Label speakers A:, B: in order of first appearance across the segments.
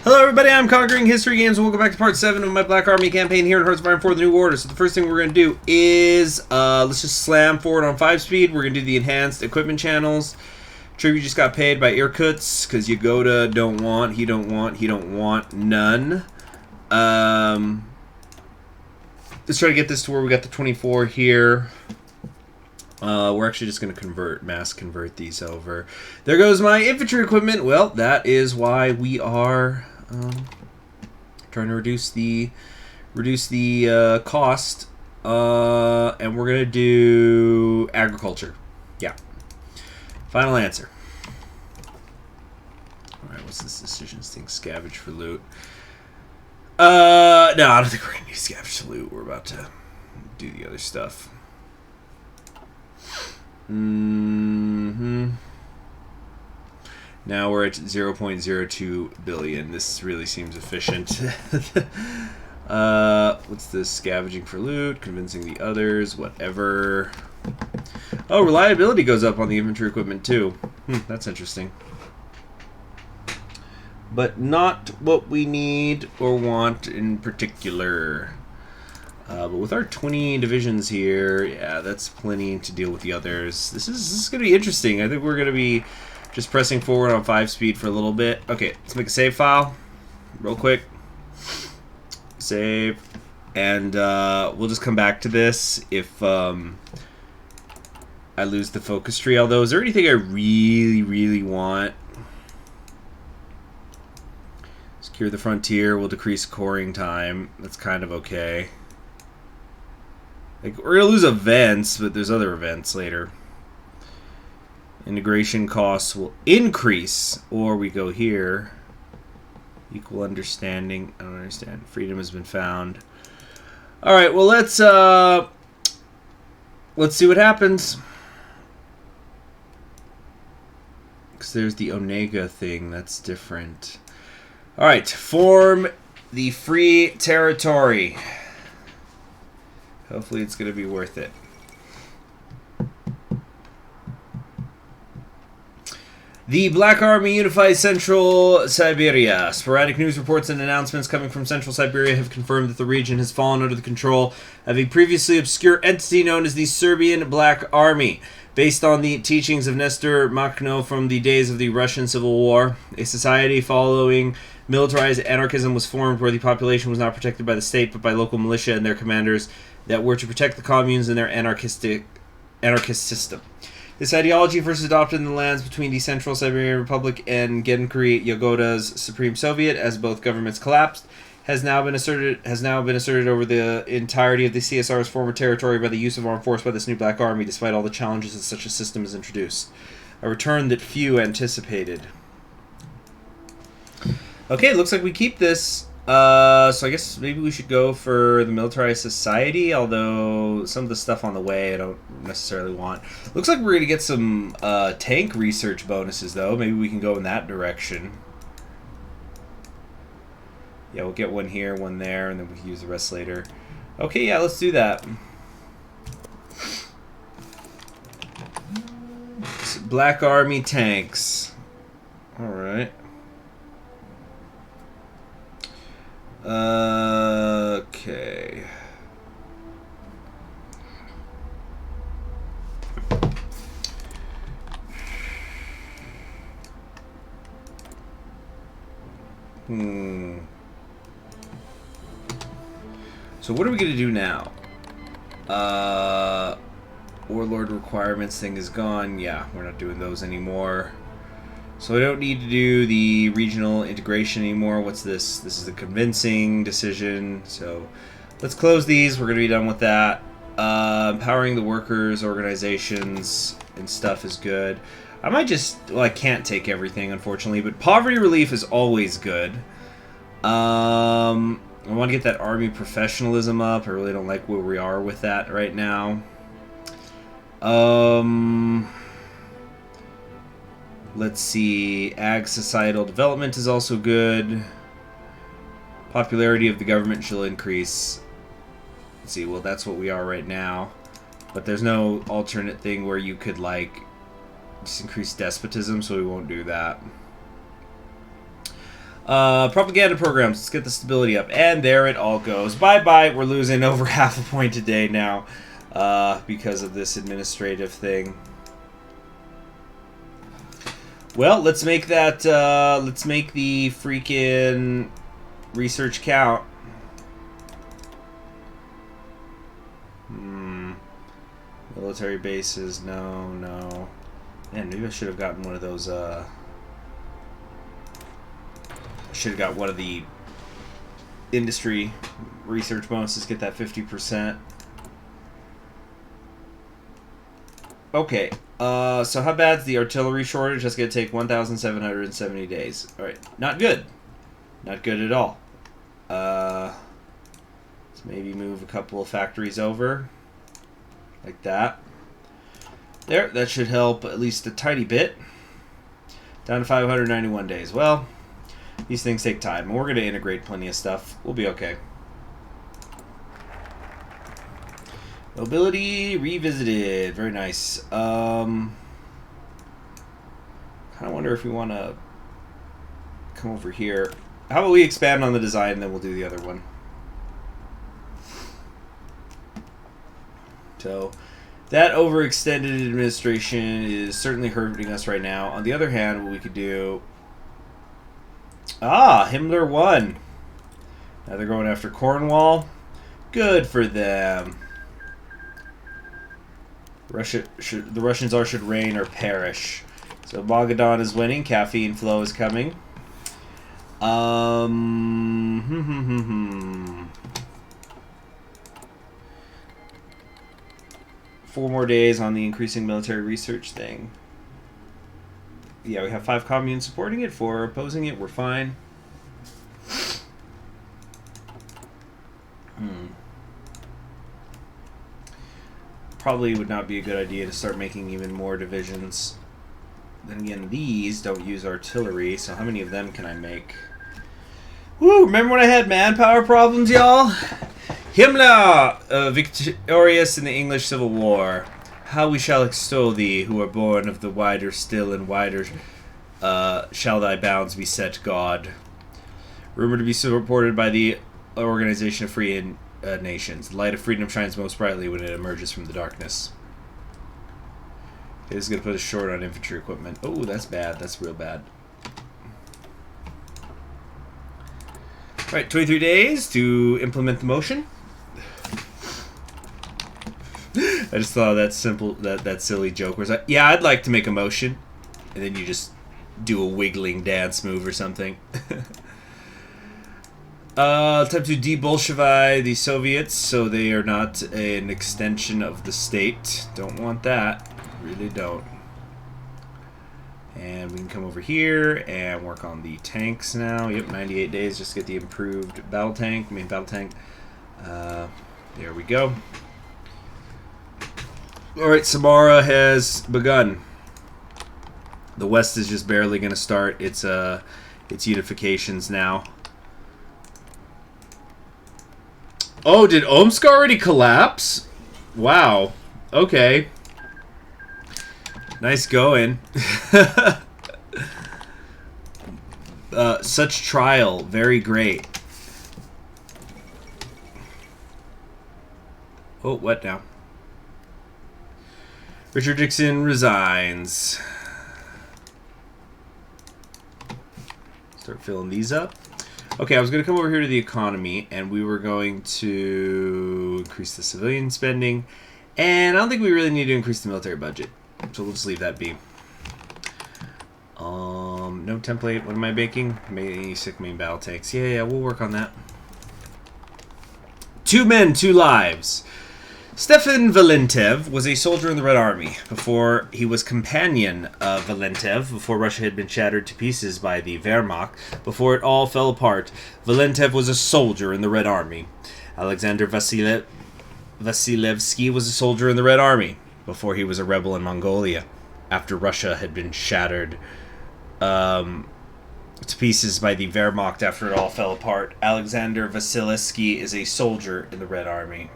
A: Hello everybody, I'm Conquering History Games, and welcome back to part 7 of my Black Army campaign here in Hearts of Iron 4, the New Order. So the first thing we're going to do is, let's just slam forward on 5-speed. We're going to do the enhanced equipment channels. Tribute just got paid by Irkuts, because Yagoda don't want, he don't want none. Let's try to get this to where we got the 24 here. We're actually just going to mass convert these over. There goes my infantry equipment. Well, that is why we are trying to reduce the cost. And we're going to do agriculture. Yeah. Final answer. All right, what's this decisions thing? Scavenge for loot. No, I don't think we're going to need scavenge for loot. We're about to do the other stuff. Now we're at 0.02 billion. This really seems efficient. What's this? Scavenging for loot, convincing the others, whatever. Oh, reliability goes up on the infantry equipment too. That's interesting. But not what we need or want in particular. But with our 20 divisions here, yeah, that's plenty to deal with the others. This is going to be interesting. I think we're going to be just pressing forward on 5-speed for a little bit. Okay, let's make a save file real quick. Save. And we'll just come back to this if I lose the focus tree. Although, is there anything I really want? Secure the frontier will decrease coring time. That's kind of okay. Like, we're going to lose events, but there's other events later. Integration costs will increase, or we go here. Equal understanding. I don't understand. Freedom has been found. All right, well, let's see what happens. Because there's the Onega thing. That's different. All right, form the free territory. Hopefully it's going to be worth it. The Black Army unifies Central Siberia. Sporadic news reports and announcements coming from Central Siberia have confirmed that the region has fallen under the control of a previously obscure entity known as the Serbian Black Army. Based on the teachings of Nestor Makhno from the days of the Russian Civil War, a society following militarized anarchism was formed where the population was not protected by the state but by local militia and their commanders that were to protect the communes and their anarchist system. This ideology first adopted in the lands between the Central Siberian Republic and Genkuri Yagoda's Supreme Soviet, as both governments collapsed, has now been asserted over the entirety of the CSR's former territory by the use of armed force by this new Black Army, despite all the challenges that such a system has introduced. A return that few anticipated. Okay, looks like we keep this. So I guess maybe we should go for the militarized society, although some of the stuff on the way I don't necessarily want. Looks like we're going to get some tank research bonuses, though. Maybe we can go in that direction. Yeah, we'll get one here, one there, and then we can use the rest later. Okay, yeah, let's do that. Black Army tanks. Alright. Okay. So what are we going to do now? Warlord requirements thing is gone. Yeah, we're not doing those anymore. So I don't need to do the regional integration anymore. What's this? This is the convincing decision. So let's close these. We're going to be done with that. Empowering the workers, organizations, and stuff is good. I might just... Well, I can't take everything, unfortunately. But poverty relief is always good. I want to get that army professionalism up. I really don't like where we are with that right now. Let's see. Ag societal development is also good. Popularity of the government shall increase. Let's see. Well, that's what we are right now. But there's no alternate thing where you could, like, just increase despotism, so we won't do that. Propaganda programs. Let's get the stability up. And there it all goes. Bye-bye. We're losing over half a point a day now because of this administrative thing. Well, let's make that, let's make the freaking research count. Military bases, no. Man, maybe I should have gotten one of those, I should have got one of the industry research bonuses, get that 50%. Okay, so how bad's the artillery shortage? That's going to take 1,770 days. Alright, not good. Not good at all. Let's maybe move a couple of factories over. Like that. There, that should help at least a tiny bit. Down to 591 days. Well, these things take time, and we're going to integrate plenty of stuff. We'll be okay. Mobility revisited. Very nice. Kind of wonder if we want to come over here. How about we expand on the design, and then we'll do the other one. So that overextended administration is certainly hurting us right now. On the other hand, what we could do... Himmler won. Now they're going after Cornwall. Good for them. The Russians should reign or perish. So Magadan is winning. Caffeine flow is coming. 4 more days on the increasing military research thing. Yeah, we have 5 communes supporting it, 4 opposing it. We're fine. Probably would not be a good idea to start making even more divisions. Then again, these don't use artillery, so how many of them can I make? Woo! Remember when I had manpower problems, y'all? Himmler, victorious in the English Civil War. How we shall extol thee, who are born of the wider still and wider shall thy bounds be set, God. Rumored to be supported by the Organization of Free Nations. The light of freedom shines most brightly when it emerges from the darkness. Okay, this is going to put us short on infantry equipment. Oh, that's bad. That's real bad. Alright, 23 days to implement the motion. I just thought of that simple, that silly joke where it's like, yeah, I'd like to make a motion. And then you just do a wiggling dance move or something. Time to de-Bolshevik the Soviets so they are not an extension of the state. Don't want that. Really don't. And we can come over here and work on the tanks now. Yep, 98 days just to get the improved battle tank. Main battle tank. There we go. Alright, Samara has begun. The West is just barely going to start its unifications now. Oh, did Omsk already collapse? Wow. Okay. Nice going. Such trial. Very great. Oh, what now? Richard Dixon resigns. Start filling these up. Okay, I was going to come over here to the economy, and we were going to increase the civilian spending. And I don't think we really need to increase the military budget. So we'll just leave that be. No template. What am I making? Basic main battle tanks. Yeah, we'll work on that. 2 men, 2 lives. Stefan Valentev was a soldier in the Red Army. Before he was companion of Valentev, before Russia had been shattered to pieces by the Wehrmacht, before it all fell apart, Valentev was a soldier in the Red Army. Alexander Vasilevsky was a soldier in the Red Army, before he was a rebel in Mongolia, after Russia had been shattered to pieces by the Wehrmacht after it all fell apart. Alexander Vasilevsky is a soldier in the Red Army.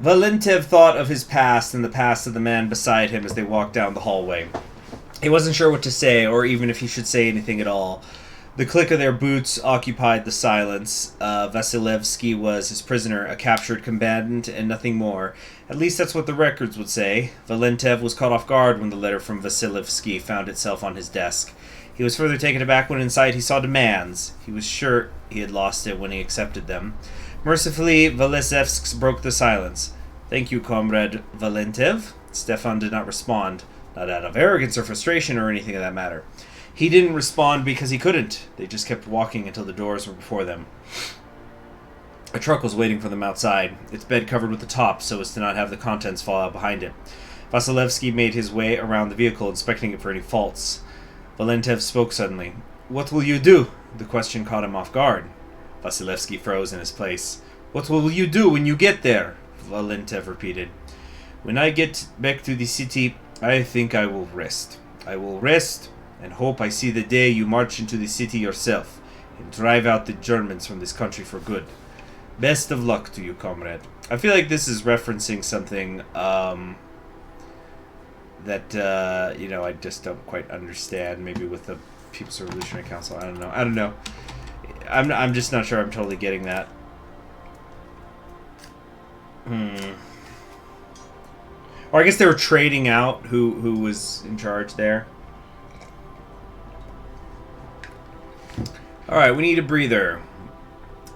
A: Valentev thought of his past and the past of the man beside him as they walked down the hallway. He wasn't sure what to say, or even if he should say anything at all. The click of their boots occupied the silence. Vasilevsky was his prisoner, a captured combatant, and nothing more. At least that's what the records would say. Valentev was caught off guard when the letter from Vasilevsky found itself on his desk. He was further taken aback when inside he saw demands. He was sure he had lost it when he accepted them. Mercifully, Vasilevsky broke the silence. "Thank you, Comrade Valentev." Stefan did not respond, not out of arrogance or frustration or anything of that matter. He didn't respond because he couldn't. They just kept walking until the doors were before them. A truck was waiting for them outside, its bed covered with the top so as to not have the contents fall out behind it. Vasilevsky made his way around the vehicle, inspecting it for any faults. Valentev spoke suddenly. "What will you do?" The question caught him off guard. Vasilevsky froze in his place. "What will you do when you get there?" Valentev repeated. "When I get back to the city, I think I will rest. I will rest and hope I see the day you march into the city yourself and drive out the Germans from this country for good. Best of luck to you, comrade." I feel like this is referencing something that I just don't quite understand. Maybe with the People's Revolutionary Council. I don't know. I'm just not sure I'm totally getting that. Or I guess they were trading out who was in charge there. Alright, we need a breather.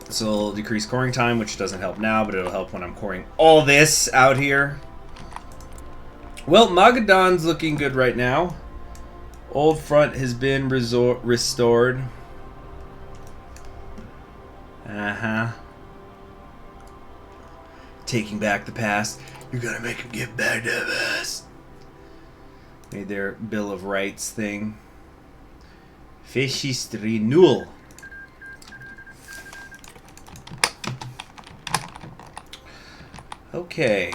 A: This will decrease coring time, which doesn't help now, but it'll help when I'm coring all this out here. Well, Magadan's looking good right now. Old Front has been restored. Taking back the past. You're gonna make him get back to us. Made their Bill of Rights thing. Fascist renewal. Okay.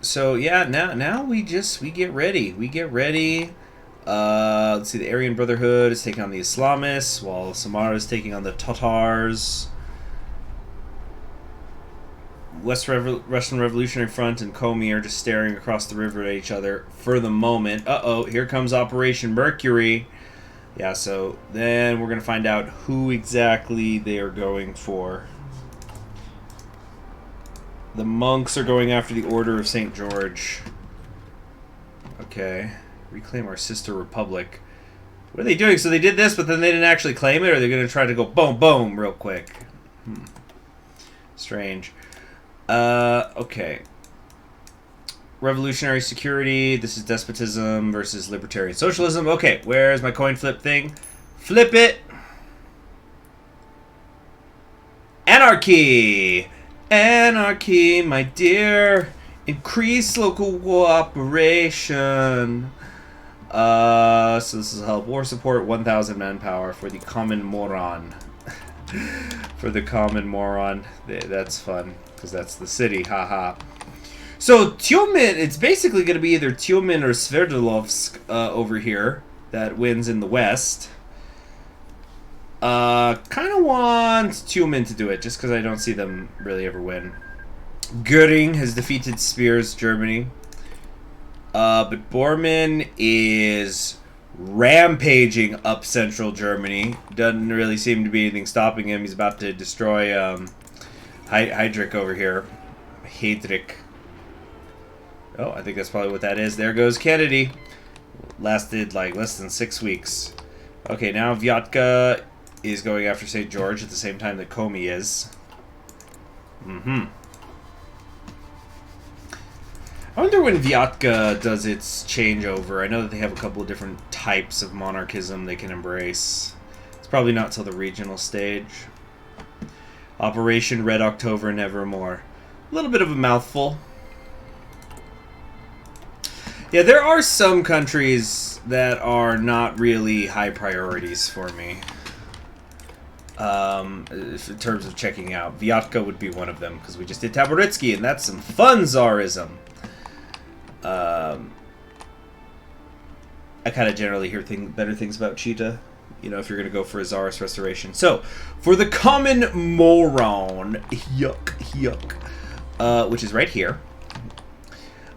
A: So yeah, now we get ready. Let's see, the Aryan Brotherhood is taking on the Islamists, while Samara is taking on the Tatars. Russian Revolutionary Front and Komi are just staring across the river at each other for the moment. Uh-oh, here comes Operation Mercury. Yeah, so then we're going to find out who exactly they are going for. The monks are going after the Order of St. George. Okay. Reclaim our sister republic. What are they doing? So they did this, but then they didn't actually claim it, or they're going to try to go boom, boom real quick? Strange. Okay. Revolutionary security. This is despotism versus libertarian socialism. Okay, where's my coin flip thing? Flip it! Anarchy! Anarchy, my dear. Increase local cooperation. So this will help war support 1,000 manpower for the common Moron. For the common Moron. That's fun, because that's the city, haha. So Tyumen, it's basically going to be either Tyumen or Sverdlovsk over here that wins in the west. Kind of want Tyumen to do it, just because I don't see them really ever win. Göring has defeated Speer's Germany. But Bormann is rampaging up central Germany. Doesn't really seem to be anything stopping him. He's about to destroy Heydrich over here. Heydrich. Oh, I think that's probably what that is. There goes Kennedy. Lasted like less than 6 weeks. Okay, now Vyatka is going after St. George at the same time that Komi is. I wonder when Vyatka does its changeover. I know that they have a couple of different types of monarchism they can embrace. It's probably not till the regional stage. Operation Red October Nevermore. A little bit of a mouthful. Yeah, there are some countries that are not really high priorities for me. In terms of checking out. Vyatka would be one of them, because we just did Taboritsky, and that's some fun Tsarism. I kind of generally hear better things about Cheetah, you know, if you're going to go for a Tsarist restoration. So, for the common Moron, which is right here.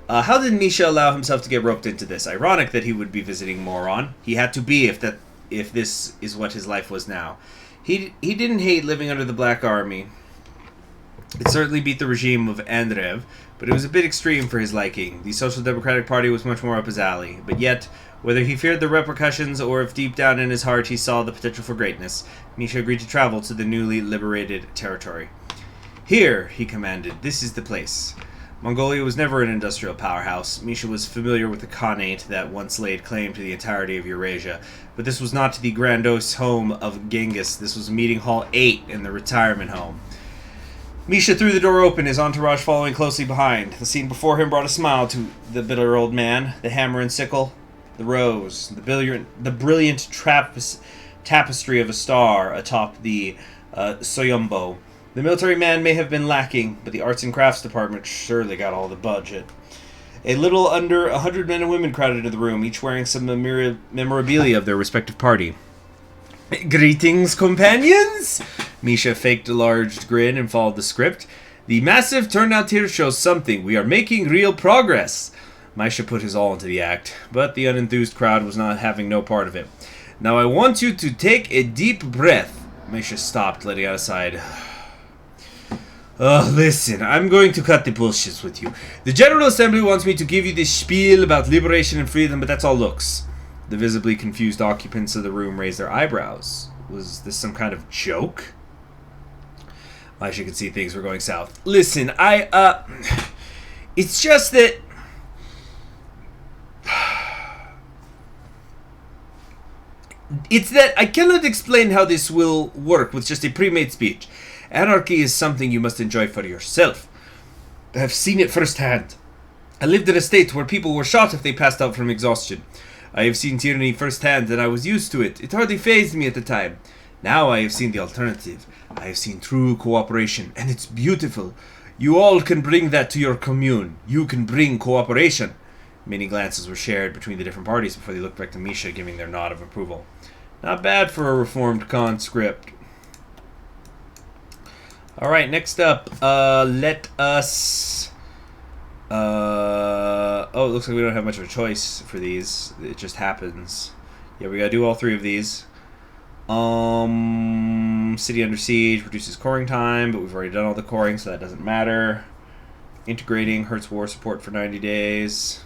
A: How did Misha allow himself to get roped into this? Ironic that he would be visiting Moron. He had to be if that if this is what his life was now. He didn't hate living under the Black Army. It certainly beat the regime of Andreev, but it was a bit extreme for his liking. The Social Democratic Party was much more up his alley. But yet, whether he feared the repercussions or if deep down in his heart he saw the potential for greatness, Misha agreed to travel to the newly liberated territory. "Here," he commanded, "this is the place." Mongolia was never an industrial powerhouse. Misha was familiar with the Khanate that once laid claim to the entirety of Eurasia, but this was not the grandiose home of Genghis. This was Meeting Hall 8 in the retirement home. Misha threw the door open, his entourage following closely behind. The scene before him brought a smile to the bitter old man. The hammer and sickle, the rose, the brilliant tapestry of a star atop the Soyombo. The military man may have been lacking, but the arts and crafts department surely got all the budget. A little under 100 men and women crowded into the room, each wearing some memorabilia of their respective party. "Greetings, companions!" Misha faked a large grin and followed the script. "The massive turnout here shows something. We are making real progress." Misha put his all into the act, but the unenthused crowd was not having no part of it. "Now I want you to take a deep breath." Misha stopped, letting out a sigh. Listen, I'm going to cut the bullshit with you. The General Assembly wants me to give you this spiel about liberation and freedom, but that's all looks. The visibly confused occupants of the room raised their eyebrows. Was this some kind of joke? Misha could see things were going south. "Listen, it's just that... It's that I cannot explain how this will work with just a pre-made speech. Anarchy is something you must enjoy for yourself. I have seen it firsthand. I lived in a state where people were shot if they passed out from exhaustion. I have seen tyranny firsthand, and I was used to it. It hardly fazed me at the time. Now I have seen the alternative. I have seen true cooperation, and it's beautiful. You all can bring that to your commune. You can bring cooperation." Many glances were shared between the different parties before they looked back to Misha, giving their nod of approval. Not bad for a reformed conscript. Alright, next up, let us... it looks like we don't have much of a choice for these. It just happens. Yeah, we gotta do all three of these. City under siege reduces coring time, but we've already done all the coring, so that doesn't matter. Integrating hurts war support for 90 days.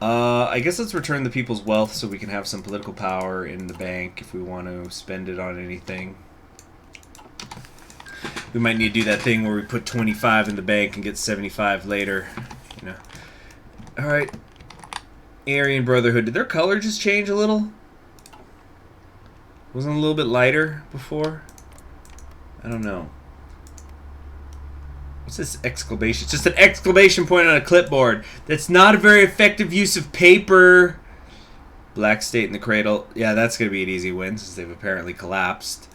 A: I guess let's return the people's wealth so we can have some political power in the bank if we want to spend it on anything. We might need to do that thing where we put 25 in the bank and get 75 later. You know. Alright. Aryan Brotherhood. Did their color just change a little? Wasn't it a little bit lighter before? I don't know. What's this exclamation? It's just an exclamation point on a clipboard. That's not a very effective use of paper. Black State in the Cradle. Yeah, that's going to be an easy win since they've apparently collapsed.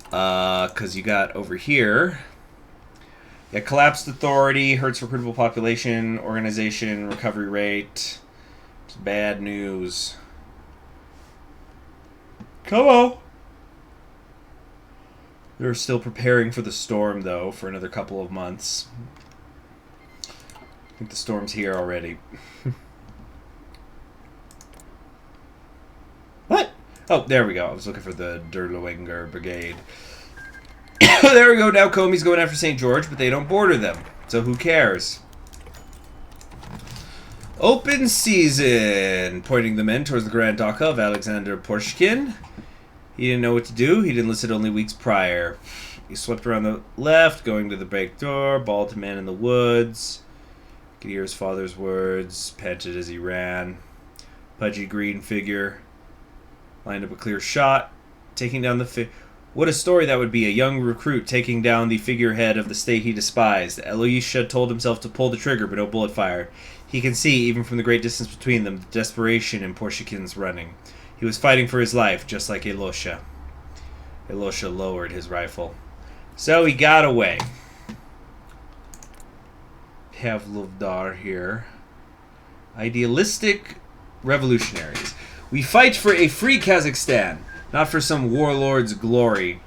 A: Because you got over here. Yeah, collapsed authority, hurts recruitable population, organization, recovery rate. It's bad news. Come on. They're still preparing for the storm, though, for another couple of months. I think the storm's here already. What? Oh, there we go. I was looking for the Derlewinger Brigade. There we go. Now Comey's going after St. George, but they don't border them. So who cares? Open season. Pointing the men towards the Grand Daka of Alexander Pushkin. He didn't know what to do. He'd enlisted only weeks prior. He swept around the left, going to the break door, bawled to man in the woods. Could hear his father's words, panted as he ran. Pudgy green figure. Lined up a clear shot, taking down the What a story that would be, a young recruit taking down the figurehead of the state he despised. Elisha told himself to pull the trigger, but no bullet fired. He can see, even from the great distance between them, the desperation in Pushkin's running. He was fighting for his life, just like Elisha. Elisha lowered his rifle. So he got away. Pavlovdar here. Idealistic revolutionaries. We fight for a free Kazakhstan, not for some warlord's glory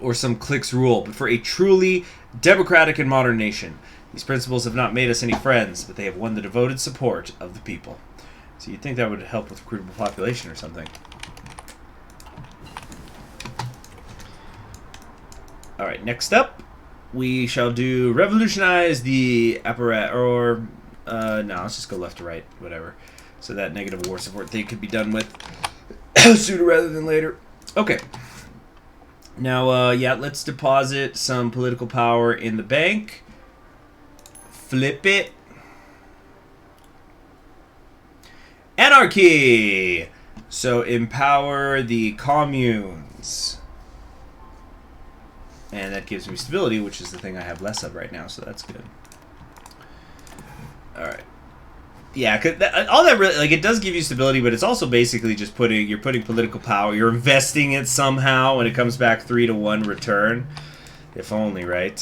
A: or some clique's rule, but for a truly democratic and modern nation. These principles have not made us any friends, but they have won the devoted support of the people. So you'd think that would help with recruitable population or something. Alright, next up, we shall do revolutionize the apparatus, or, no, let's just go left to right, whatever. So that negative war support thing could be done with sooner rather than later. Okay. Now, yeah, let's deposit some political power in the bank. Flip it. Anarchy! So empower the communes. And that gives me stability, which is the thing I have less of right now, so that's good. Alright. Yeah, cause all that really, like, it does give you stability, but it's also basically just you're putting political power, you're investing it somehow, and it comes back 3-to-1 return. If only, right?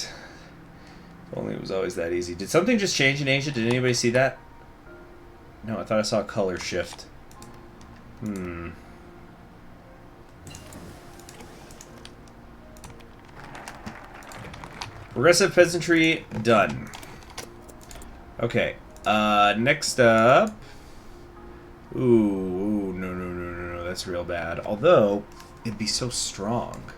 A: If only it was always that easy. Did something just change in Asia? Did anybody see that? No, I thought I saw a color shift. Progressive peasantry, done. Okay, next up... Ooh, no, that's real bad. Although, it'd be so strong.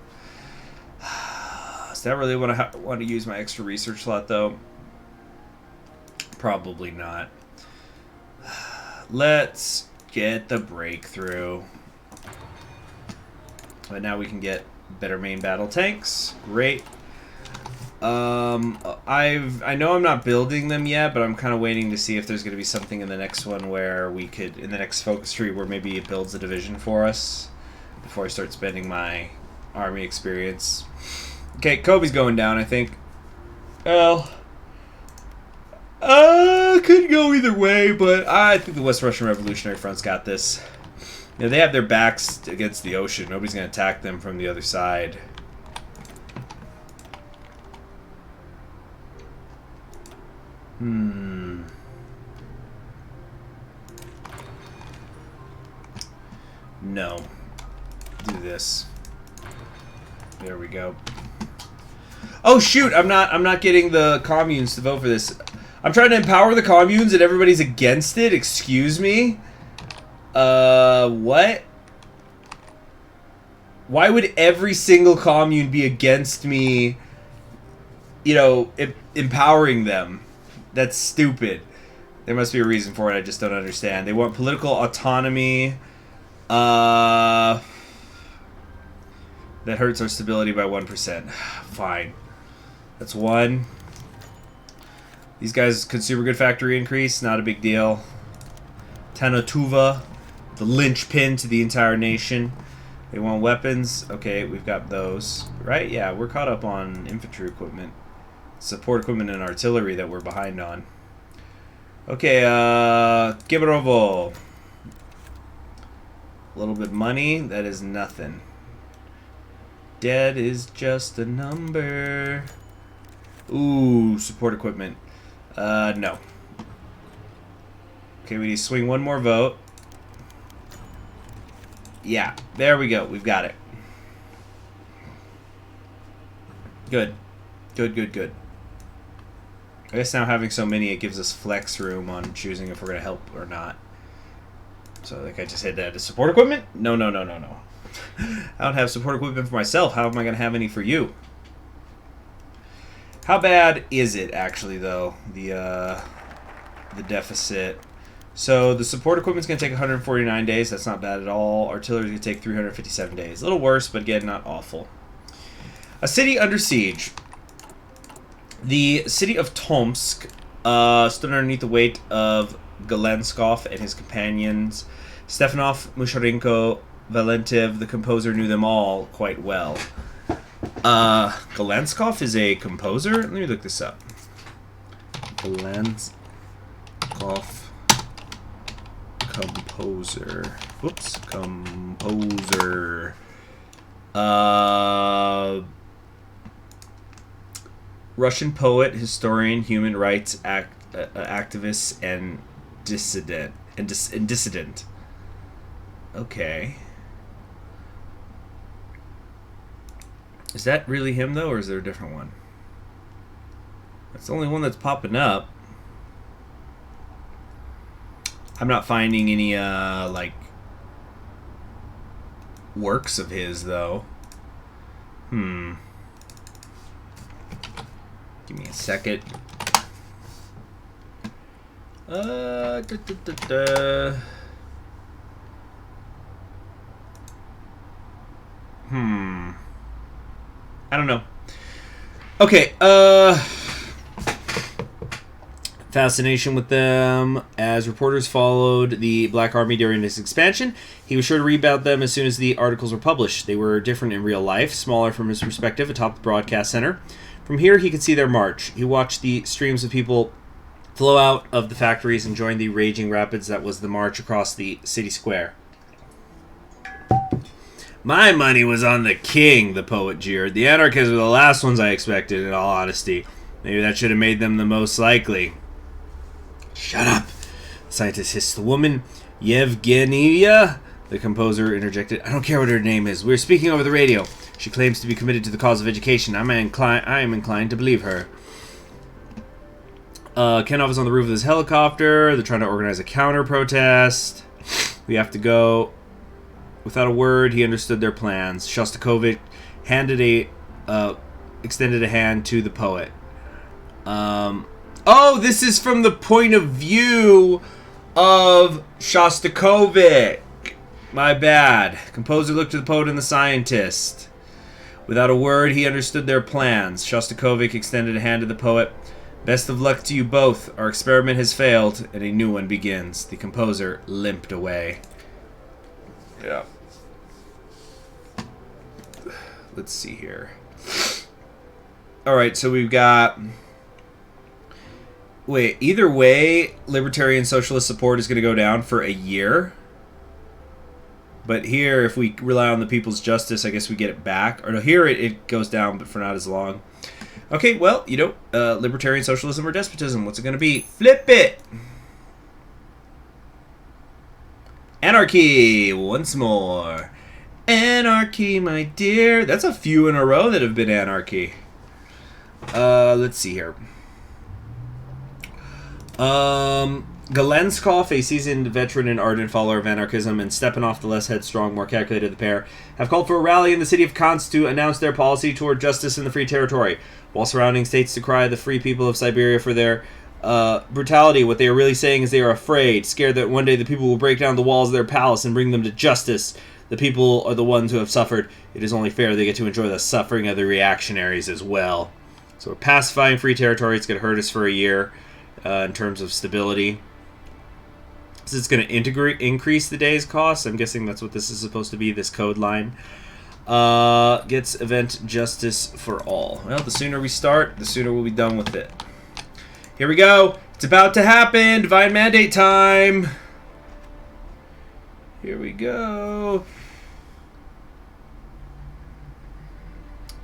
A: Is that really what I want to use my extra research slot, though? Probably not. Let's get the breakthrough. But now we can get better main battle tanks. Great. I know I'm not building them yet, but I'm kind of waiting to see if there's going to be something in the next one where we could, in the next focus tree, where maybe it builds a division for us before I start spending my army experience. Okay, Kobe's going down, I think. Well, could go either way, but I think the West Russian Revolutionary Front's got this. You know, they have their backs against the ocean. Nobody's going to attack them from the other side. No. Do this. There we go. Oh shoot, I'm not getting the communes to vote for this. I'm trying to empower the communes and everybody's against it. Excuse me? What? Why would every single commune be against me, you know, empowering them? That's stupid. There must be a reason for it. I just don't understand. They want political autonomy. That hurts our stability by 1%. Fine. That's one. These guys, consumer good factory increase, not a big deal. Tanatuva, the linchpin to the entire nation. They want weapons. Okay, we've got those. Right? Yeah, we're caught up on infantry equipment. Support equipment and artillery that we're behind on. Okay, Kibarovo. A little bit money, that is nothing. Dead is just a number. Ooh, support equipment. No. Okay, we need to swing one more vote. Yeah, there we go. We've got it. Good. Good. I guess now having so many, it gives us flex room on choosing if we're going to help or not. So, like, I just hit that as support equipment? No. I don't have support equipment for myself. How am I going to have any for you? How bad is it, actually, though, the deficit? So, the support equipment's going to take 149 days. That's not bad at all. Artillery's going to take 357 days. A little worse, but again, not awful. A city under siege. The city of Tomsk stood underneath the weight of Galenskov and his companions. Stefanov, Musharenko, Valentiv, the composer, knew them all quite well. Galenskov is a composer? Let me look this up. Galenskov, composer. Whoops, composer. Russian poet, historian, human rights activist, and dissident. Okay. Is that really him, though, or is there a different one? That's the only one that's popping up. I'm not finding any, like, works of his, though. Give me a second. I don't know. Okay, fascination with them. As reporters followed the Black Army during this expansion, he was sure to read about them as soon as the articles were published. They were different in real life, smaller from his perspective atop the broadcast center. From here, he could see their march. He watched the streams of people flow out of the factories and join the raging rapids that was the march across the city square. My money was on the king, the poet jeered. The anarchists were the last ones I expected, in all honesty. Maybe that should have made them the most likely. Shut up, the scientist hissed. The woman, Yevgenia, the composer interjected. I don't care what her name is. We're speaking over the radio. She claims to be committed to the cause of education. I am inclined to believe her. Kenov is on the roof of his helicopter. They're trying to organize a counter-protest. We have to go. Without a word, he understood their plans. Shostakovich extended a hand to the poet. Oh, this is from the point of view of Shostakovich. My bad. Composer looked to the poet and the scientist. Without a word, he understood their plans. Shostakovich extended a hand to the poet. Best of luck to you both. Our experiment has failed, and a new one begins. The composer limped away. Yeah. Let's see here. Alright, so we've got... Wait, either way, libertarian socialist support is going to go down for a year. But here, if we rely on the people's justice, I guess we get it back. Or no, here it goes down, but for not as long. Okay, well, you know, libertarian socialism or despotism. What's it going to be? Flip it! Anarchy! Once more. Anarchy, my dear. That's a few in a row that have been anarchy. Let's see here. Galenskov, a seasoned veteran and ardent follower of anarchism, and Stepanov, the less headstrong, more calculated of the pair, have called for a rally in the city of Kansk to announce their policy toward justice in the free territory, while surrounding states decry the free people of Siberia for their brutality. What they are really saying is they are afraid, scared that one day the people will break down the walls of their palace and bring them to justice. The people are the ones who have suffered. It is only fair they get to enjoy the suffering of the reactionaries as well. So we're pacifying free territory. It's going to hurt us for a year in terms of stability. So it's going to increase the day's cost. I'm guessing that's what this is supposed to be, this code line. Gets event justice for all. Well, the sooner we start, the sooner we'll be done with it. Here we go. It's about to happen. Divine mandate time. Here we go.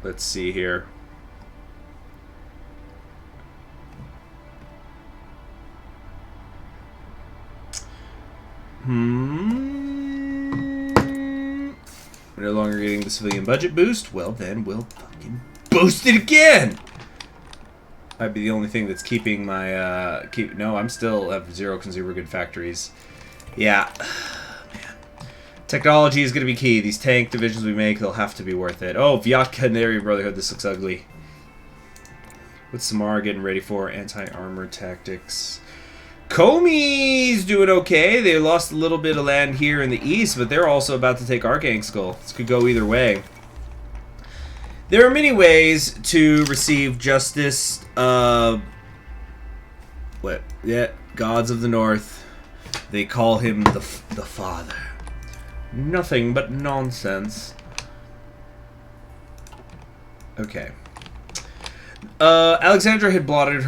A: Let's see here. We're no longer getting the civilian budget boost. Well, then we'll fucking boost it again. Might be the only thing that's keeping my No, I'm still have zero consumer good factories. Yeah. Man. Technology is going to be key. These tank divisions we make, they'll have to be worth it. Oh, Vyat Canary Brotherhood. This looks ugly. What's Samara getting ready for? Anti-armor tactics. Comey's doing okay. They lost a little bit of land here in the east, but they're also about to take Archangel. This could go either way. There are many ways to receive justice. What? Yeah, gods of the north. They call him the father. Nothing but nonsense. Okay. Alexandra had plotted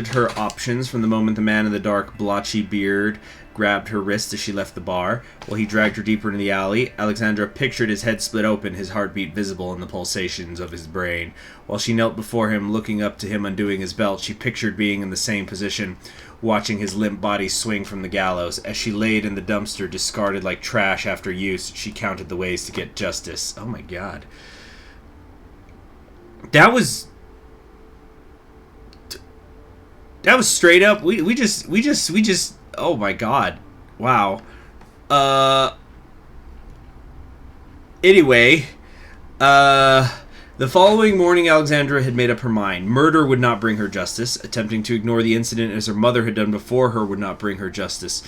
A: her options from the moment the man in the dark, blotchy beard grabbed her wrist as she left the bar. While he dragged her deeper into the alley, Alexandra pictured his head split open, his heartbeat visible in the pulsations of his brain. While she knelt before him, looking up to him undoing his belt, she pictured being in the same position, watching his limp body swing from the gallows. As she laid in the dumpster, discarded like trash after use, she counted the ways to get justice. Oh my god. That was straight up. We just Oh my god. Wow. Anyway, the following morning, Alexandra had made up her mind. Murder would not bring her justice. Attempting to ignore the incident as her mother had done before her would not bring her justice.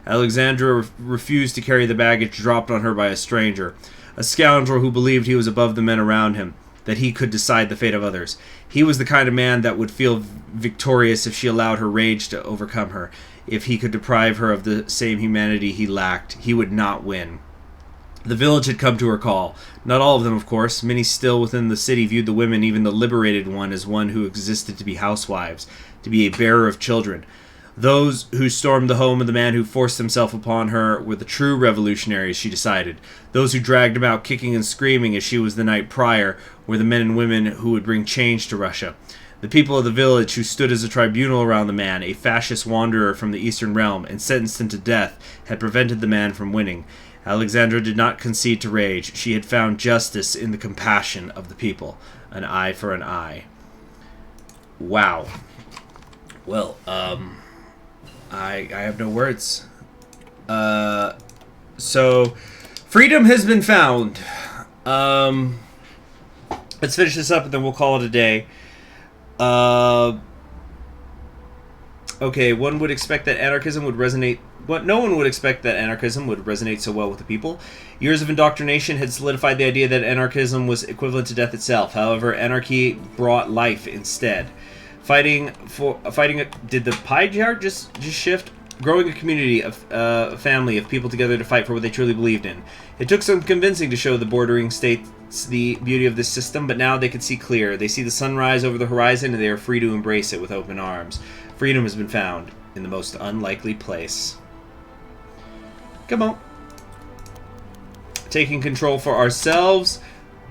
A: Alexandra refused to carry the baggage dropped on her by a stranger, a scoundrel who believed he was above the men around him, that he could decide the fate of others. He was the kind of man that would feel victorious if she allowed her rage to overcome her. If he could deprive her of the same humanity he lacked, he would not win. The village had come to her call. Not all of them, of course. Many still within the city viewed the women, even the liberated one, as one who existed to be housewives, to be a bearer of children. Those who stormed the home of the man who forced himself upon her were the true revolutionaries, she decided. Those who dragged him out kicking and screaming as she was the night prior were the men and women who would bring change to Russia. The people of the village who stood as a tribunal around the man, a fascist wanderer from the Eastern realm, and sentenced him to death, had prevented the man from winning. Alexandra did not concede to rage. She had found justice in the compassion of the people. An eye for an eye. Wow. Well, I have no words. So, freedom has been found. Let's finish this up and then we'll call it a day. Okay, one would expect that anarchism would resonate... But no one would expect that anarchism would resonate so well with the people. Years of indoctrination had solidified the idea that anarchism was equivalent to death itself. However, anarchy brought life instead. Did the pie chart just shift? Growing a community, a family of people together to fight for what they truly believed in. It took some convincing to show the bordering states the beauty of this system, but now they could see clear. They see the sunrise over the horizon, and they are free to embrace it with open arms. Freedom has been found in the most unlikely place. Come on. Taking control for ourselves.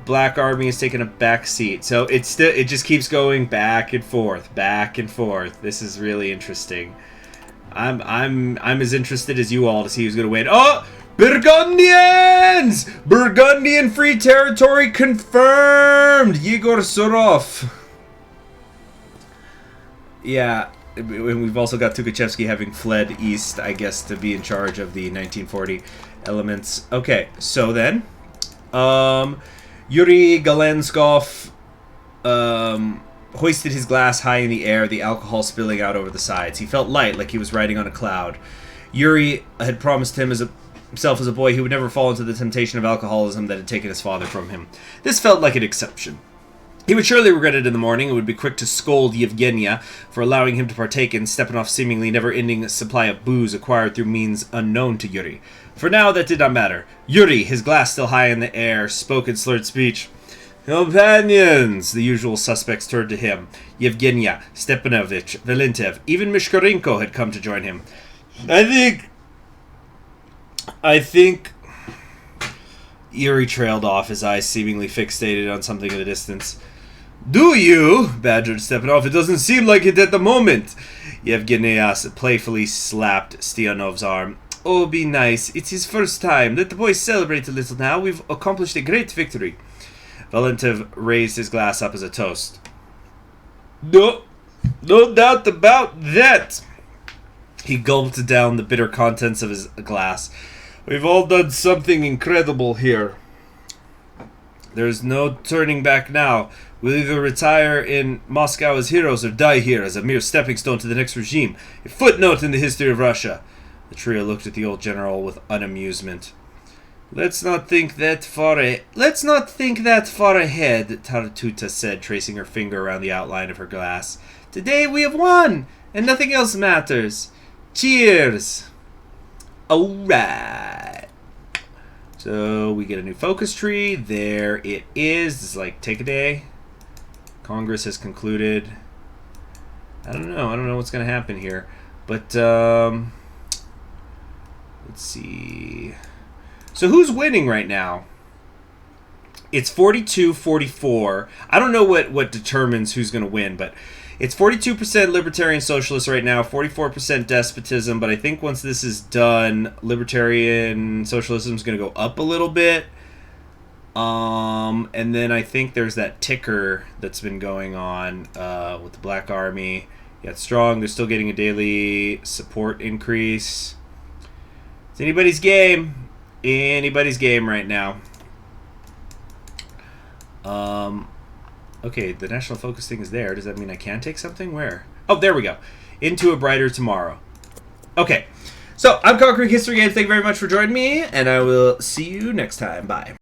A: Black Army has taken a back seat. So it just keeps going back and forth, back and forth. This is really interesting. I'm as interested as you all to see who's gonna win. Oh, Burgundians! Burgundian free territory confirmed. Yegor Surov. Yeah. And we've also got Tukhachevsky having fled east, I guess, to be in charge of the 1940 elements. Okay, so then, Yuri Galenskov hoisted his glass high in the air, the alcohol spilling out over the sides. He felt light, like he was riding on a cloud. Yuri had promised himself as a boy he would never fall into the temptation of alcoholism that had taken his father from him. This felt like an exception. He would surely regret it in the morning and would be quick to scold Yevgenia for allowing him to partake in Stepanov's seemingly never-ending supply of booze acquired through means unknown to Yuri. For now, that did not matter. Yuri, his glass still high in the air, spoke in slurred speech. Companions! The usual suspects turned to him. Yevgenia, Stepanovich, Valentev, even Mishkorenko had come to join him. I think... Yuri trailed off, his eyes seemingly fixated on something in the distance. Do you? Badgered Stepanov. It doesn't seem like it at the moment. Yevgenias playfully slapped Stianov's arm. Oh, be nice. It's his first time. Let the boys celebrate a little now. We've accomplished a great victory. Valentev raised his glass up as a toast. No doubt about that. He gulped down the bitter contents of his glass. We've all done something incredible here. There's no turning back now. We'll either retire in Moscow as heroes or die here as a mere stepping stone to the next regime. A footnote in the history of Russia. The trio looked at the old general with unamusement. Let's not think that far ahead, Tartuta said, tracing her finger around the outline of her glass. Today we have won, and nothing else matters. Cheers! Alright. So we get a new focus tree. There it is. This is like, take a day. Congress has concluded. I don't know what's going to happen here. But, let's see. So who's winning right now? It's 42-44. I don't know what determines who's going to win, but it's 42% libertarian socialist right now, 44% despotism, but I think once this is done, libertarian socialism is going to go up a little bit. And then I think there's that ticker that's been going on with the Black Army Got strong. They're still getting a daily support increase. It's anybody's game. Anybody's game right now. Okay, the national focus thing is there. Does that mean I can take something? Where? Oh, there we go. Into a brighter tomorrow. Okay. So, I'm Conquering History Games. Thank you very much for joining me, and I will see you next time. Bye.